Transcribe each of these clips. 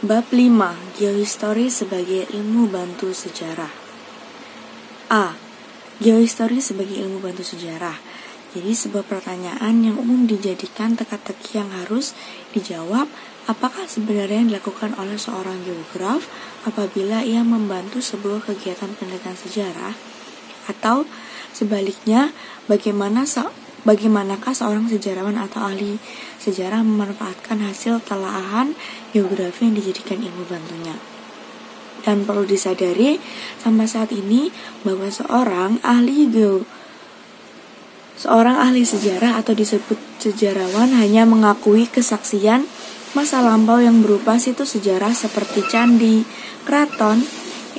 Bab 5. Geohistory sebagai ilmu bantu sejarah. A. Geohistory sebagai ilmu bantu sejarah. Jadi sebuah pertanyaan yang umum dijadikan teka-teki yang harus dijawab, apakah sebenarnya yang dilakukan oleh seorang geograf apabila ia membantu sebuah kegiatan penelitian sejarah, atau sebaliknya bagaimanakah seorang sejarawan atau ahli sejarah memanfaatkan hasil telaahan geografi yang dijadikan ilmu bantunya. Dan perlu disadari sampai saat ini bahwa seorang ahli sejarah atau disebut sejarawan hanya mengakui kesaksian masa lampau yang berupa situs sejarah seperti candi, keraton,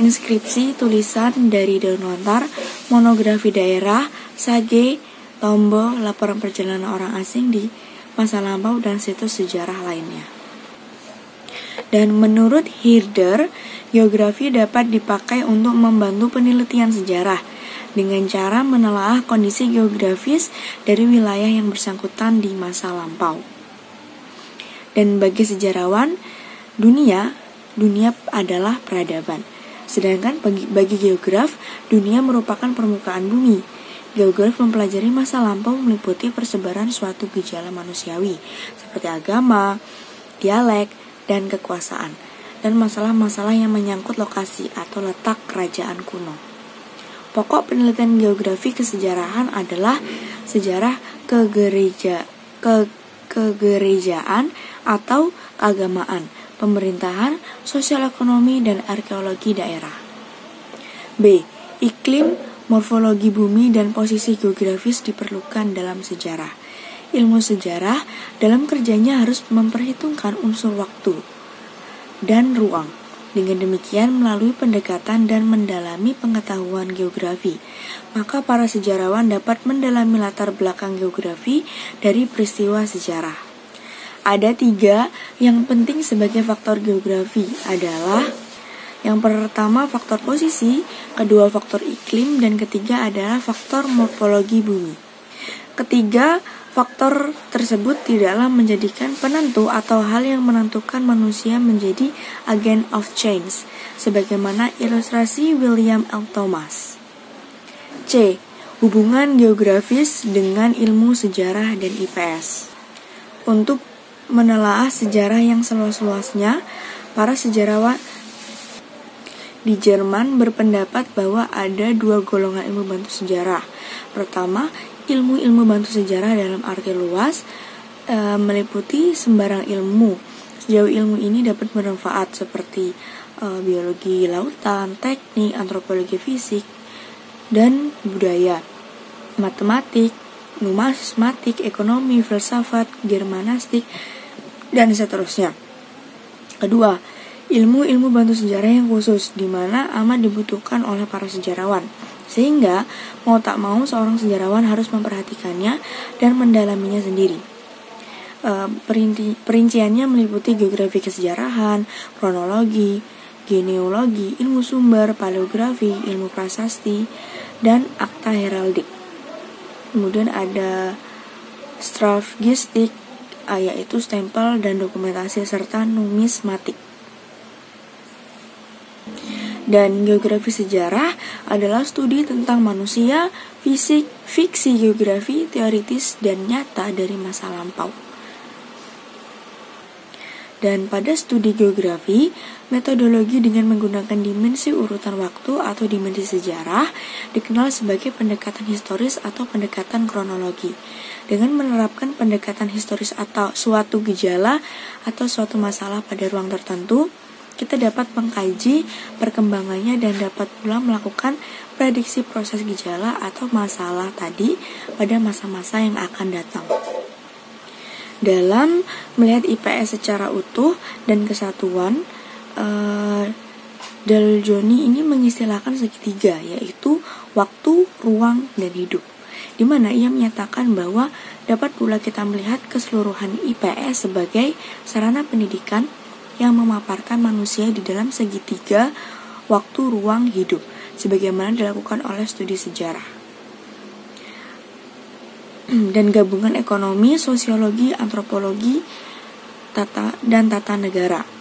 inskripsi, tulisan dari daun lontar, monografi daerah, sage, tombo, laporan perjalanan orang asing di masa lampau, dan situs sejarah lainnya. Dan menurut Herder, geografi dapat dipakai untuk membantu penelitian sejarah dengan cara menelaah kondisi geografis dari wilayah yang bersangkutan di masa lampau. Dan bagi sejarawan, dunia adalah peradaban. Sedangkan bagi geograf, dunia merupakan permukaan bumi. Geograf mempelajari masa lampau meliputi persebaran suatu gejala manusiawi seperti agama, dialek, dan kekuasaan, dan masalah-masalah yang menyangkut lokasi atau letak kerajaan kuno. Pokok penelitian geografi kesejarahan adalah sejarah kegerejaan atau keagamaan, pemerintahan, sosial ekonomi, dan arkeologi daerah. B. Iklim, morfologi bumi, dan posisi geografis diperlukan dalam sejarah. Ilmu sejarah dalam kerjanya harus memperhitungkan unsur waktu dan ruang. Dengan demikian, melalui pendekatan dan mendalami pengetahuan geografi, maka para sejarawan dapat mendalami latar belakang geografi dari peristiwa sejarah. Ada 3 yang penting sebagai faktor geografi adalah: yang pertama faktor posisi, kedua faktor iklim, dan ketiga adalah faktor morfologi bumi. Ketiga faktor tersebut tidaklah menjadikan penentu atau hal yang menentukan manusia menjadi agent of change, sebagaimana ilustrasi William L. Thomas. C. Hubungan geografis dengan ilmu sejarah dan IPS. Untuk menelaah sejarah yang seluas-luasnya, para sejarawan di Jerman berpendapat bahwa ada 2 golongan ilmu bantu sejarah. Pertama, ilmu bantu sejarah dalam arti luas meliputi sembarang ilmu. Sejauh ilmu ini dapat bermanfaat seperti biologi lautan, teknik, antropologi fisik, dan budaya, matematik, numismatik, ekonomi, filsafat, germanistik, dan seterusnya. Kedua, ilmu bantu sejarah yang khusus, di mana amat dibutuhkan oleh para sejarawan, sehingga mau tak mau seorang sejarawan harus memperhatikannya dan mendalaminya sendiri. Perinciannya meliputi geografi kesejarahan, kronologi, genealogi, ilmu sumber, paleografi, ilmu prasasti, dan akta heraldik. Kemudian ada stratigrafistik, yaitu stempel dan dokumentasi, serta numismatik. Dan geografi sejarah adalah studi tentang manusia, fisik, fiksi geografi, teoritis, dan nyata dari masa lampau. Dan pada studi geografi, metodologi dengan menggunakan dimensi urutan waktu atau dimensi sejarah dikenal sebagai pendekatan historis atau pendekatan kronologi. Dengan menerapkan pendekatan historis atau suatu gejala atau suatu masalah pada ruang tertentu, kita dapat mengkaji perkembangannya dan dapat pula melakukan prediksi proses gejala atau masalah tadi pada masa-masa yang akan datang. Dalam melihat IPS secara utuh dan kesatuan, Daljoni ini mengistilahkan segitiga, yaitu waktu, ruang, dan hidup, di mana ia menyatakan bahwa dapat pula kita melihat keseluruhan IPS sebagai sarana pendidikan yang memaparkan manusia di dalam segitiga waktu, ruang, hidup, sebagaimana dilakukan oleh studi sejarah. Dan gabungan ekonomi, sosiologi, antropologi, tata negara.